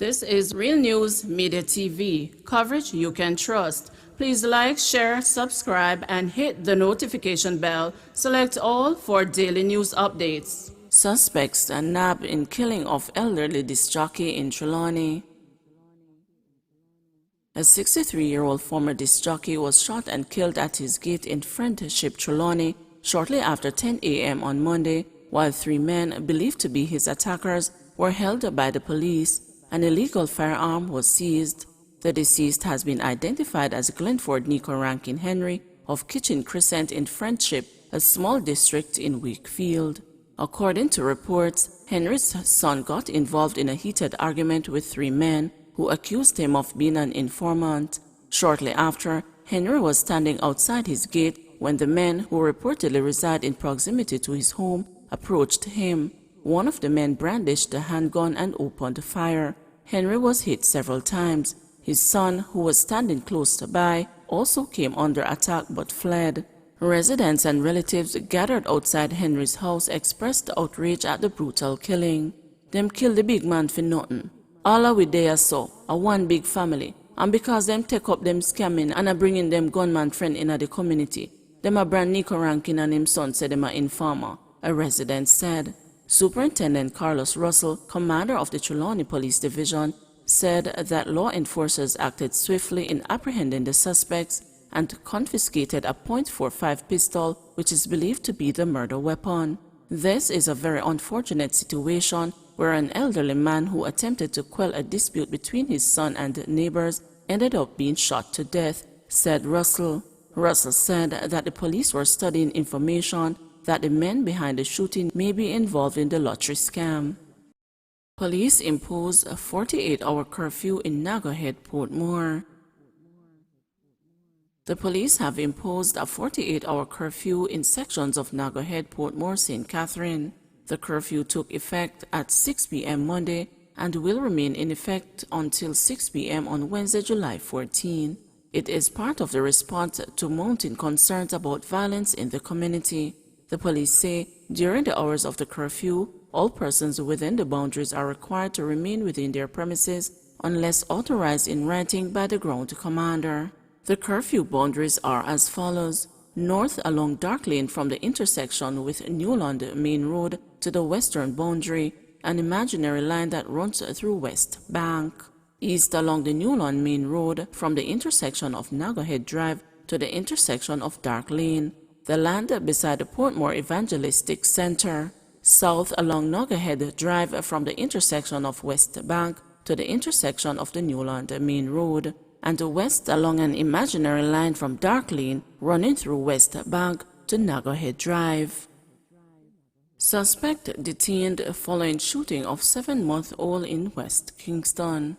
This is Real News Media TV, coverage you can trust. Please like, share, subscribe, and hit the notification bell. Select all for daily news updates. Suspects nabbed in killing of elderly disc jockey in Trelawney. A 63-year-old former disc jockey was shot and killed at his gate in Friendship, Trelawney, shortly after 10 a.m. on Monday, while 3 men, believed to be his attackers, were held by the police. An illegal firearm was seized. The deceased has been identified as Glenford Nico Rankin Henry of Kitchen Crescent in Friendship, a small district in Wakefield. According to reports, Henry's son got involved in a heated argument with 3 men who accused him of being an informant. Shortly after, Henry was standing outside his gate when the men, who reportedly reside in proximity to his home, approached him. One of the men brandished a handgun and opened fire. Henry was hit several times. His son, who was standing close by, also came under attack but fled. Residents and relatives gathered outside Henry's house expressed outrage at the brutal killing. Them kill the big man for nothing. All of we there so, a one big family. And because them take up them scamming and a bringing them gunman friend in the community, them a brand Nico Rankin and him son said them a informer, a resident said. Superintendent Carlos Russell, commander of the Trelawney Police Division, said that law enforcers acted swiftly in apprehending the suspects and confiscated a .45 pistol, which is believed to be the murder weapon. This is a very unfortunate situation where an elderly man who attempted to quell a dispute between his son and neighbors ended up being shot to death, said Russell. Russell said that the police were studying information that the men behind the shooting may be involved in the lottery scam. Police impose a 48-hour curfew in Nagahead, Portmore. The police have imposed a 48-hour curfew in sections of Nagahead, Portmore, St. Catherine. The curfew took effect at 6 p.m. Monday and will remain in effect until 6 p.m. on Wednesday, July 14. It is part of the response to mounting concerns about violence in the community. The police say during the hours of the curfew, all persons within the boundaries are required to remain within their premises unless authorized in writing by the ground commander. The curfew boundaries are as follows. North along Dark Lane from the intersection with Newland Main Road to the western boundary, an imaginary line that runs through West Bank. East along the Newland Main Road from the intersection of Nagahead Drive to the intersection of Dark Lane, the land beside the Portmore Evangelistic Center. South along Nagahead Drive from the intersection of West Bank to the intersection of the Newland Main Road, and west along an imaginary line from Dark Lane running through West Bank to Nagahead Drive. Suspect detained following shooting of 7-month-old in West Kingston.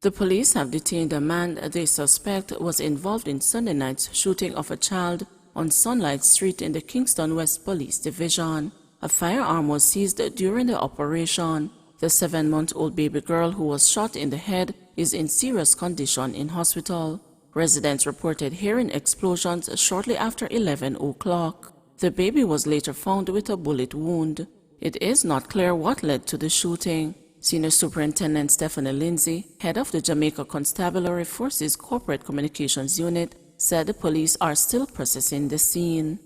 The police have detained a man they suspect was involved in Sunday night's shooting of a child on Sunlight Street in the Kingston West Police Division. A firearm was seized during the operation. The 7-month-old baby girl who was shot in the head is in serious condition in hospital. Residents reported hearing explosions shortly after 11 o'clock. The baby was later found with a bullet wound. It is not clear what led to the shooting. Senior Superintendent Stephanie Lindsay, head of the Jamaica Constabulary Forces Corporate Communications Unit, said the police are still processing the scene.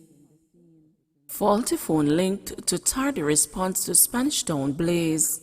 Faulty phone linked to tardy response to Spanish Town blaze.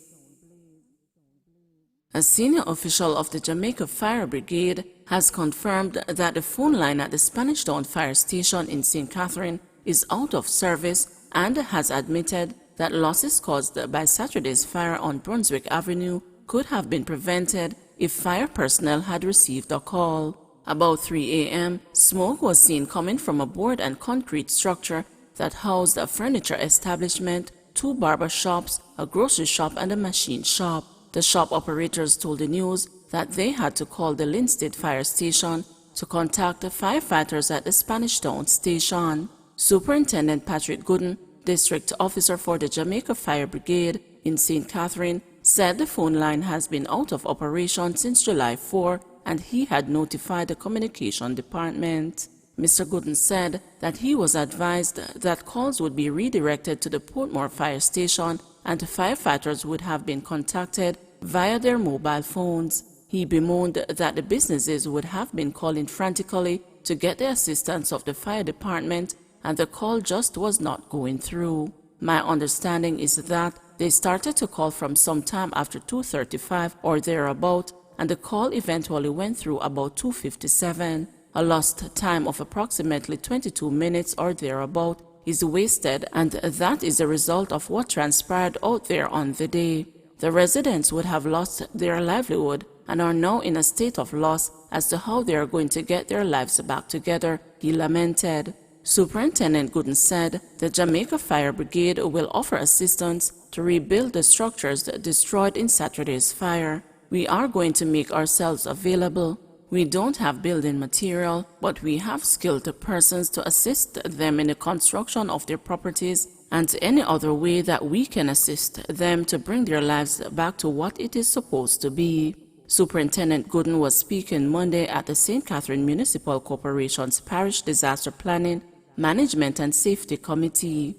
A senior official of the Jamaica Fire Brigade has confirmed that the phone line at the Spanish Town Fire Station in St. Catherine is out of service and has admitted that losses caused by Saturday's fire on Brunswick Avenue could have been prevented if fire personnel had received a call. About 3 a.m., smoke was seen coming from a board and concrete structure that housed a furniture establishment, 2 barber shops, a grocery shop, and a machine shop. The shop operators told the news that they had to call the Linstead Fire Station to contact the firefighters at the Spanish Town Station. Superintendent Patrick Gooden, district officer for the Jamaica Fire Brigade in St. Catherine, said the phone line has been out of operation since July 4 and he had notified the communication department. Mr. Gooden said that he was advised that calls would be redirected to the Portmore Fire Station and firefighters would have been contacted via their mobile phones. He bemoaned that the businesses would have been calling frantically to get the assistance of the fire department, and the call just was not going through. My understanding is that they started to call from sometime after 2:35 or thereabout, and the call eventually went through about 2:57. A lost time of approximately 22 minutes or thereabout is wasted, and that is a result of what transpired out there on the day. The residents would have lost their livelihood and are now in a state of loss as to how they are going to get their lives back together, he lamented. Superintendent Gooden said the Jamaica Fire Brigade will offer assistance to rebuild the structures destroyed in Saturday's fire. We are going to make ourselves available. We don't have building material, but we have skilled persons to assist them in the construction of their properties and any other way that we can assist them to bring their lives back to what it is supposed to be. Superintendent Gooden was speaking Monday at the St. Catherine Municipal Corporation's Parish Disaster Planning, Management and Safety Committee.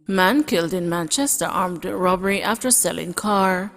Man killed in Manchester armed robbery after selling car.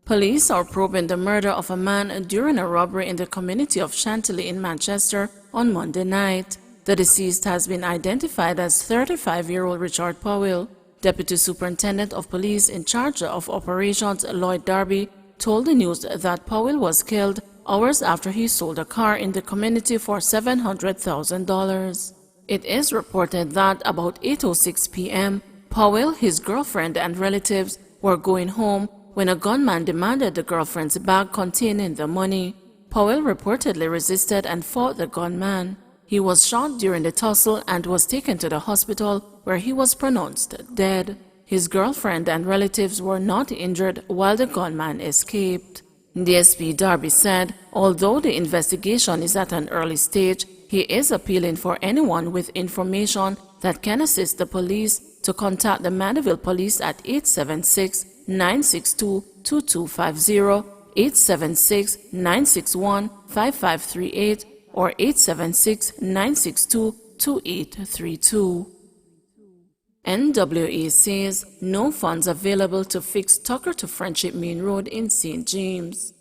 Police are probing the murder of a man during a robbery in the community of Chantilly in Manchester on Monday night. The deceased has been identified as 35-year-old Richard Powell. Deputy Superintendent of Police in charge of operations Lloyd Darby told the news that Powell was killed hours after he sold a car in the community for $700,000. It is reported that about 8:06 p.m., Powell, his girlfriend and relatives were going home when a gunman demanded the girlfriend's bag containing the money. Powell reportedly resisted and fought the gunman. He was shot during the tussle and was taken to the hospital where he was pronounced dead. His girlfriend and relatives were not injured while the gunman escaped. DSP Darby said, although the investigation is at an early stage, he is appealing for anyone with information that can assist the police to contact the Mandeville Police at 876-962-2250, 876-961-5538, or 876-962-2832. NWA says no funds available to fix Tucker to Friendship Main Road in St. James.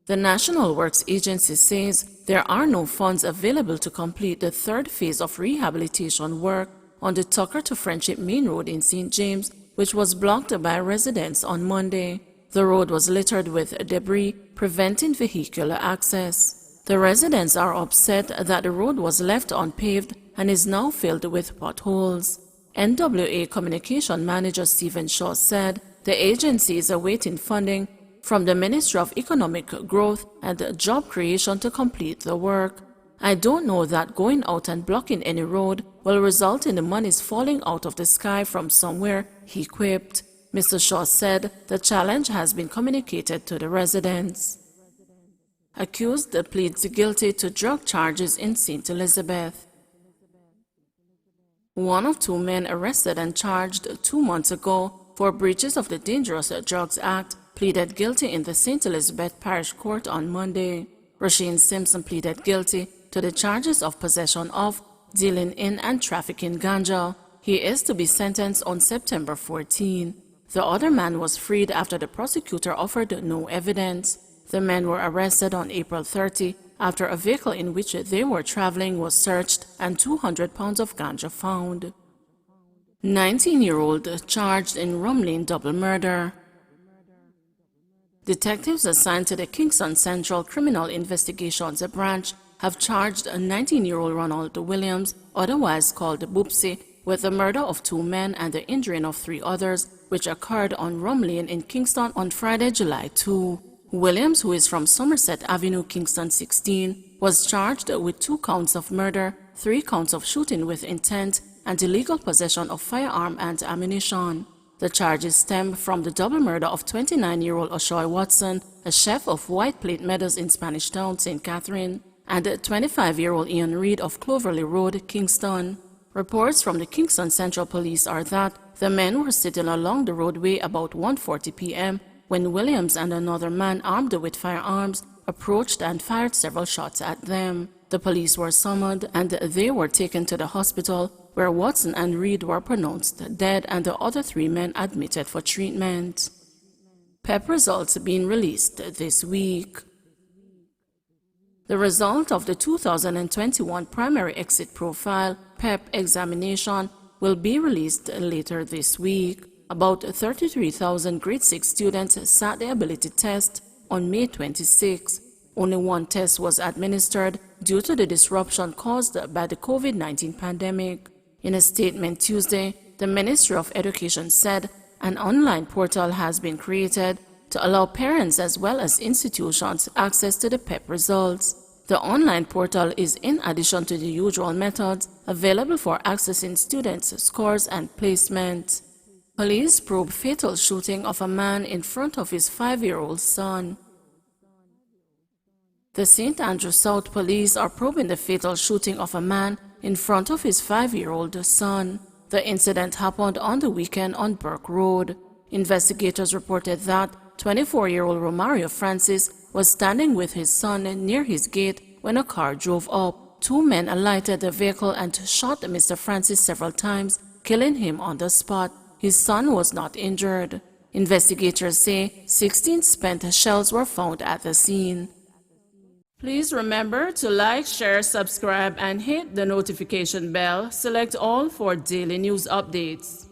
The National Works Agency says there are no funds available to complete the third phase of rehabilitation work on the Tucker to Friendship Main Road in St. James, which was blocked by residents on Monday. The road was littered with debris, preventing vehicular access. The residents are upset that the road was left unpaved and is now filled with potholes. NWA Communication Manager Stephen Shaw said the agency is awaiting funding from the Ministry of Economic Growth and Job Creation to complete the work. I don't know that going out and blocking any road will result in the monies falling out of the sky from somewhere, he quipped. Mr. Shaw said the challenge has been communicated to the residents. Accused pleads guilty to drug charges in St. Elizabeth. One of two men arrested and charged 2 months ago for breaches of the Dangerous Drugs Act pleaded guilty in the St. Elizabeth Parish Court on Monday. Rasheen Simpson pleaded guilty to the charges of possession of, dealing in and trafficking ganja. He is to be sentenced on September 14. The other man was freed after the prosecutor offered no evidence. The men were arrested on April 30 after a vehicle in which they were traveling was searched and 200 pounds of ganja found. 19-year-old charged in Rumlane double murder. Detectives assigned to the Kingston Central Criminal Investigations Branch have charged a 19-year-old Ronald Williams, otherwise called Boopsy, with the murder of 2 men and the injuring of 3 others, which occurred on Rumlane in Kingston on Friday, July 2. Williams, who is from Somerset Avenue, Kingston 16, was charged with 2 counts of murder, 3 counts of shooting with intent, and illegal possession of firearm and ammunition. The charges stem from the double murder of 29-year-old Oshoy Watson, a chef of White Plate Meadows in Spanish Town, St. Catherine, and 25-year-old Ian Reed of Cloverly Road, Kingston. Reports from the Kingston Central Police are that the men were sitting along the roadway about 1:40 p.m. when Williams and another man armed with firearms approached and fired several shots at them. The police were summoned and they were taken to the hospital where Watson and Reed were pronounced dead and the other 3 men admitted for treatment. PEP results being released this week. The result of the 2021 primary exit profile PEP examination will be released later this week. About 33,000 grade 6 students sat the ability test on May 26. Only one test was administered due to the disruption caused by the COVID-19 pandemic. In a statement Tuesday, the Ministry of Education said an online portal has been created to allow parents as well as institutions access to the PEP results. The online portal is in addition to the usual methods available for accessing students' scores and placement. Police probe fatal shooting of a man in front of his 5-year-old son. The St. Andrew South Police are probing the fatal shooting of a man in front of his 5-year-old son. The incident happened on the weekend on Burke Road. Investigators reported that 24-year-old Romario Francis was standing with his son near his gate when a car drove up. 2 men alighted the vehicle and shot Mr. Francis several times, killing him on the spot. His son was not injured. Investigators say 16 spent shells were found at the scene. Please remember to like, share, subscribe, and hit the notification bell. Select all for daily news updates.